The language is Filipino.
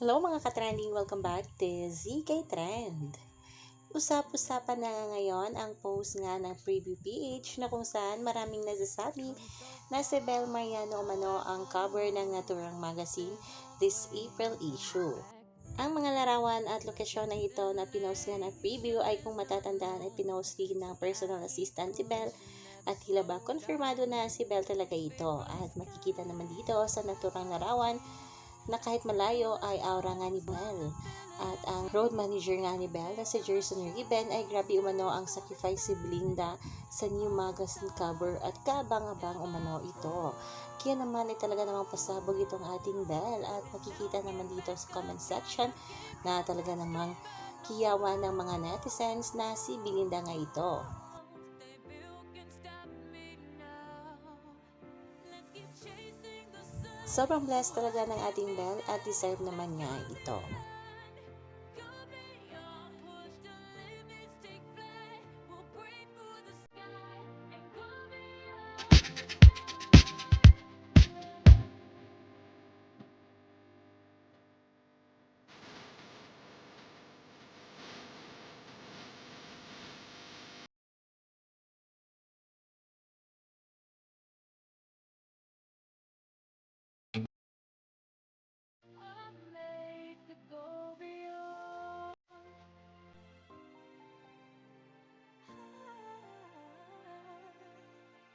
Hello mga ka-trending! Welcome back to ZK Trend. Usap-usapan na ngayon ang post nga ng preview page na kung saan maraming nagsasabi na si Bel Mariano umano ang cover ng naturang magazine this April issue. Ang mga larawan at lokasyon na ito na pinost nga ng preview ay kung matatandaan ay pinost din ng personal assistant si Bel at tila ba konfirmado na si Bel talaga ito at makikita naman dito sa naturang larawan na kahit malayo ay aura nga ni Bel. At ang road manager nga ni Bel na si Jerson Riben ay grabe umano ang sacrifice si Belinda sa new magazine cover at kabang-abang umano ito. Kaya naman ay talaga namang pasabog itong ating Bel at makikita naman dito sa comment section na talaga namang kiyawan ng mga netizens na si Belinda nga ito. Sobrang blessed talaga ng ating Bel at deserve naman nga ito.